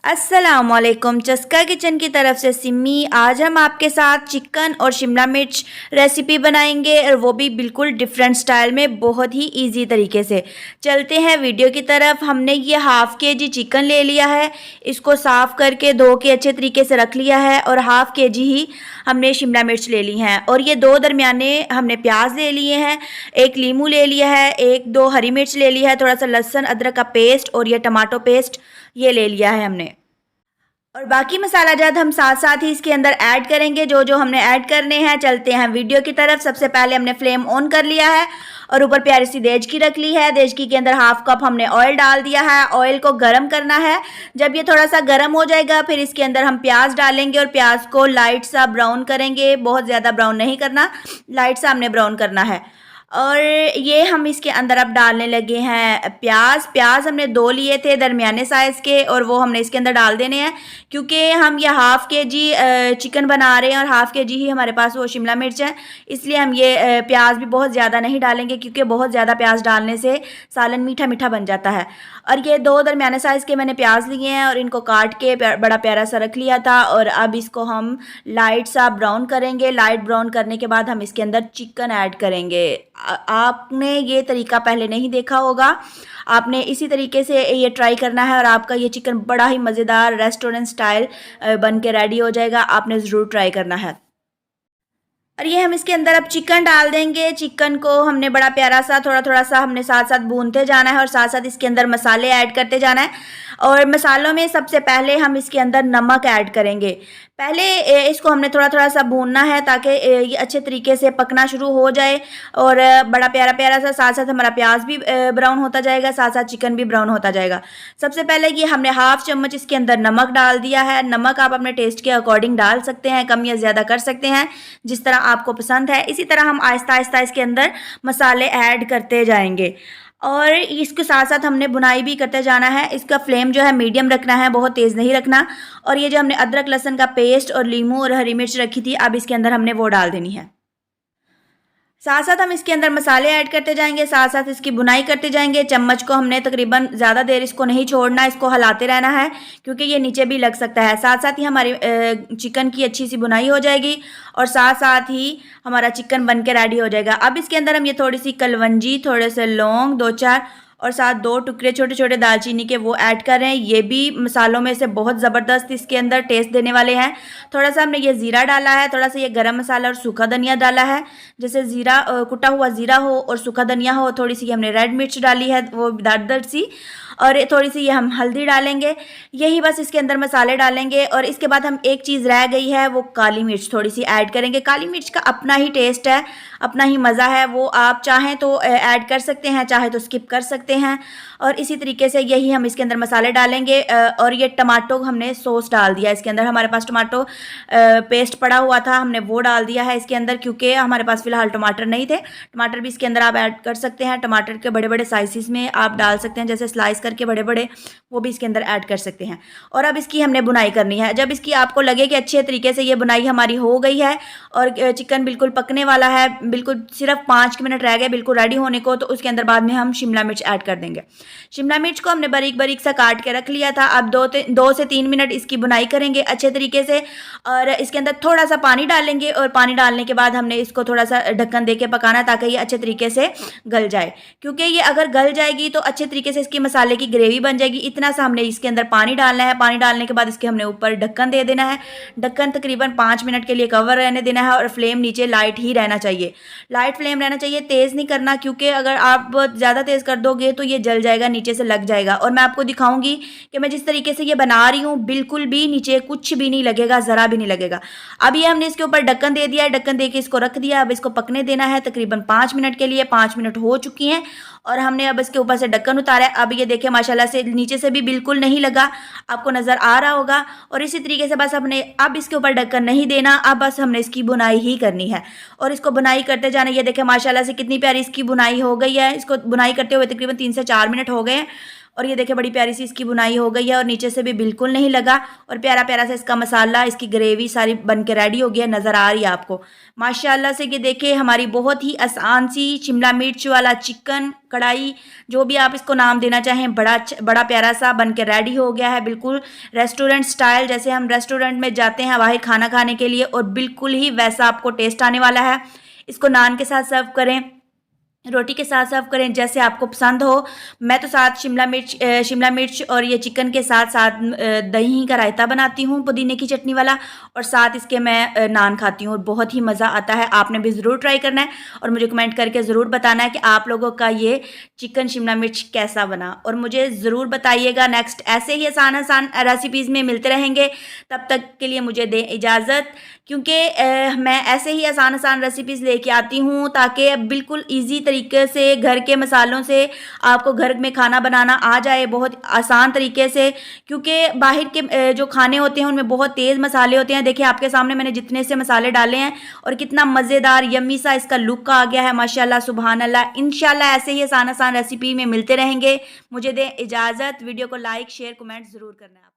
अस्सलामुअलैकुम। चस्का किचन की तरफ से सिमी। आज हम आपके साथ चिकन और शिमला मिर्च रेसिपी बनाएंगे और वो भी बिल्कुल डिफरेंट स्टाइल में, बहुत ही इजी तरीके से। चलते हैं वीडियो की तरफ। हमने ये हाफ़ के जी चिकन ले लिया है, इसको साफ़ करके धो के अच्छे तरीके से रख लिया है और हाफ़ के जी ही हमने शिमला मिर्च ले ली हैं और ये दो दरमियाने हमने प्याज ले लिए हैं, एक लीमू ले लिया है, एक दो हरी मिर्च ले लिया है, थोड़ा सा लहसुन अदरक का पेस्ट और ये टमाटो पेस्ट ये ले लिया है हमने। और बाकी मसाला जात हम साथ साथ ही इसके अंदर ऐड करेंगे, जो जो हमने ऐड करने हैं। चलते हैं वीडियो की तरफ। सबसे पहले हमने फ्लेम ऑन कर लिया है और ऊपर प्यारी सी देचकी रख ली है। देचकी के अंदर हाफ कप हमने ऑयल डाल दिया है। ऑयल को गर्म करना है। जब ये थोड़ा सा गर्म हो जाएगा फिर इसके अंदर हम प्याज डालेंगे और प्याज को लाइट सा ब्राउन करेंगे, बहुत ज़्यादा ब्राउन नहीं करना, लाइट सा हमने ब्राउन करना है। और ये हम इसके अंदर अब डालने लगे हैं प्याज हमने दो लिए थे दरमियाने साइज़ के और वो हमने इसके अंदर डाल देने हैं, क्योंकि हम ये हाफ़ के जी चिकन बना रहे हैं और हाफ़ के जी ही हमारे पास वो शिमला मिर्च है, इसलिए हम ये प्याज भी बहुत ज़्यादा नहीं डालेंगे, क्योंकि बहुत ज़्यादा प्याज डालने से सालन मीठा मीठा बन जाता है। और ये दो दरमियाने साइज़ के मैंने प्याज लिए हैं और इनको काट के बड़ा प्यारा सा रख लिया था। और अब इसको हम लाइट सा ब्राउन करेंगे। लाइट ब्राउन करने के बाद हम इसके अंदर चिकन ऐड करेंगे। आपने ये तरीका पहले नहीं देखा होगा, आपने इसी तरीके से ये ट्राई करना है और आपका ये चिकन बड़ा ही मज़ेदार रेस्टोरेंट स्टाइल बन के रेडी हो जाएगा। आपने ज़रूर ट्राई करना है। और ये हम इसके अंदर अब चिकन डाल देंगे। चिकन को हमने बड़ा प्यारा सा थोड़ा थोड़ा सा हमने साथ साथ भूनते जाना है और साथ साथ इसके अंदर मसाले ऐड करते जाना है। और मसालों में सबसे पहले हम इसके अंदर नमक ऐड करेंगे। पहले इसको हमने थोड़ा थोड़ा सा भूनना है ताकि ये अच्छे तरीके से पकना शुरू हो जाए और बड़ा प्यारा प्यारा सा साथ साथ हमारा प्याज भी ब्राउन होता जाएगा, साथ साथ चिकन भी ब्राउन होता जाएगा। सबसे पहले ये हमने हाफ़ चम्मच इसके अंदर नमक डाल दिया है। नमक आप अपने टेस्ट के अकॉर्डिंग डाल सकते हैं, कम या ज़्यादा कर सकते हैं जिस तरह आपको पसंद है। इसी तरह हम आहिस्ता आहिस्ता इसके अंदर मसाले ऐड करते जाएंगे और इसके साथ साथ हमने बुनाई भी करते जाना है। इसका फ्लेम जो है मीडियम रखना है, बहुत तेज़ नहीं रखना। और ये जो हमने अदरक लहसुन का पेस्ट और लीमू और हरी मिर्च रखी थी, अब इसके अंदर हमने वो डाल देनी है। साथ साथ हम इसके अंदर मसाले ऐड करते जाएंगे, साथ साथ इसकी बुनाई करते जाएंगे। चम्मच को हमने तकरीबन ज़्यादा देर इसको नहीं छोड़ना, इसको हिलाते रहना है क्योंकि ये नीचे भी लग सकता है। साथ साथ ही हमारी चिकन की अच्छी सी बुनाई हो जाएगी और साथ साथ ही हमारा चिकन बन के रेडी हो जाएगा। अब इसके अंदर हम ये थोड़ी सी कलवंजी, थोड़े से लौंग, दो चार और साथ दो टुकड़े छोटे छोटे दालचीनी के वो ऐड कर रहे हैं। ये भी मसालों में से बहुत ज़बरदस्त इसके अंदर टेस्ट देने वाले हैं। थोड़ा सा हमने ये ज़ीरा डाला है, थोड़ा सा ये गरम मसाला और सूखा धनिया डाला है। जैसे ज़ीरा कुटा हुआ ज़ीरा हो और सूखा धनिया हो। थोड़ी सी हमने रेड मिर्च डाली है, वो दरदर सी, और थोड़ी सी ये हम हल्दी डालेंगे। यही बस इसके अंदर मसाले डालेंगे। और इसके बाद हम एक चीज़ रह गई है, वो काली मिर्च थोड़ी सी ऐड करेंगे। काली मिर्च का अपना ही टेस्ट है, अपना ही मज़ा है, वो आप चाहें तो ऐड कर सकते हैं, चाहे तो स्किप कर सकते हैं। और इसी तरीके से यही हम इसके अंदर मसाले डालेंगे। और ये टमाटो हमने सॉस डाल दिया इसके अंदर। हमारे पास टमाटो पेस्ट पड़ा हुआ था, हमने वो डाल दिया है इसके अंदर, क्योंकि हमारे पास फ़िलहाल टमाटर नहीं थे। टमाटर भी इसके अंदर आप ऐड कर सकते हैं। टमाटर के बड़े बड़े साइज़ में आप डाल सकते हैं, जैसे स्लाइस करके बड़े बड़े, वो भी इसके अंदर ऐड कर सकते हैं। और अब इसकी हमने बुनाई करनी है। जब इसकी आपको लगे कि अच्छे तरीके से ये बुनाई हमारी हो गई है और चिकन बिल्कुल पकने वाला है, बिल्कुल सिर्फ 5 मिनट रह गए बिल्कुल रेडी होने को, तो उसके अंदर बाद में हम शिमला मिर्च ऐड कर देंगे। शिमला मिर्च को हमने बारीक बारीक सा काट के रख लिया था। अब 2 से 3 मिनट इसकी बुनाई करेंगे अच्छे तरीके से और इसके अंदर थोड़ा सा पानी डालेंगे। और पानी डालने के बाद हमने इसको थोड़ा सा ढक्कन दे के पकाना ताकि ये अच्छे तरीके से गल जाए, क्योंकि ये अगर गल जाएगी तो अच्छे तरीके से इसकी मसाले की ग्रेवी बन जाएगी। इतना सा हमने इसके अंदर पानी डालना है। पानी डालने के बाद इसके हमने ऊपर ढक्कन दे देना है। ढक्कन तकरीबन 5 मिनट के लिए कवर रहने देना है और फ्लेम नीचे लाइट ही रहना चाहिए, लाइट फ्लेम रहना चाहिए, तेज़ नहीं करना, क्योंकि अगर आप ज़्यादा तेज़ कर दोगे तो ये जल जाएगा, नीचे से लग जाएगा। और मैं आपको दिखाऊंगी कि मैं जिस तरीके से ये बना रही हूँ बिल्कुल भी नीचे कुछ भी नहीं लगेगा, ज़रा भी नहीं लगेगा। अब ये हमने इसके ऊपर ढक्कन दे दिया है, ढक्कन दे के इसको रख दिया। अब इसको पकने देना है तकरीबन 5 मिनट के लिए। 5 मिनट हो चुकी हैं और हमने अब इसके ऊपर से ढक्कन उतारा है। अब ये देखिए माशाल्लाह से नीचे से भी बिल्कुल नहीं लगा, आपको नज़र आ रहा होगा। और इसी तरीके से बस हमने अब इसके ऊपर ढक्कन नहीं देना, अब बस हमने इसकी बुनाई ही करनी है और इसको बुनाई करते जाना। ये देखिए माशाल्लाह से कितनी प्यारी इसकी बुनाई हो गई है। इसको बुनाई करते हुए तकरीबन 3 से 4 मिनट हो गए हैं और ये देखिए बड़ी प्यारी सी इसकी बुनाई हो गई है और नीचे से भी बिल्कुल नहीं लगा और प्यारा प्यारा सा इसका मसाला, इसकी ग्रेवी सारी बन के रेडी हो गया, नज़र आ रही है आपको माशाल्लाह से। ये देखिए हमारी बहुत ही आसान सी शिमला मिर्च वाला चिकन कढ़ाई, जो भी आप इसको नाम देना चाहें, बड़ा प्यारा सा बन के रेडी हो गया है, बिल्कुल रेस्टोरेंट स्टाइल, जैसे हम रेस्टोरेंट में जाते हैं बाहर खाना खाने के लिए, और बिल्कुल ही वैसा आपको टेस्ट आने वाला है। इसको नान के साथ सर्व करें, रोटी के साथ सर्व करें, जैसे आपको पसंद हो। मैं तो साथ शिमला मिर्च और ये चिकन के साथ साथ दही का रायता बनाती हूँ पुदीने की चटनी वाला, और साथ इसके मैं नान खाती हूँ और बहुत ही मज़ा आता है। आपने भी ज़रूर ट्राई करना है और मुझे कमेंट करके ज़रूर बताना है कि आप लोगों का ये चिकन शिमला मिर्च कैसा बना, और मुझे ज़रूर बताइएगा। नेक्स्ट ऐसे ही आसान आसान रेसिपीज़ में मिलते रहेंगे, तब तक के लिए मुझे दें इजाज़त, क्योंकि मैं ऐसे ही आसान आसान रेसिपीज़ लेके आती हूँ ताकि बिल्कुल ईजी तरीके से घर के मसालों से आपको घर में खाना बनाना आ जाए बहुत आसान तरीके से। क्योंकि बाहर के जो खाने होते हैं उनमें बहुत तेज़ मसाले होते हैं। देखिए आपके सामने मैंने जितने से मसाले डाले हैं और कितना मज़ेदार यम्मी सा इसका लुक आ गया है माशाल्लाह सुभान अल्लाह। इंशाल्लाह ऐसे ही आसान आसान रेसिपी में मिलते रहेंगे। मुझे दें इजाज़त, वीडियो को लाइक शेयर कमेंट ज़रूर करना है।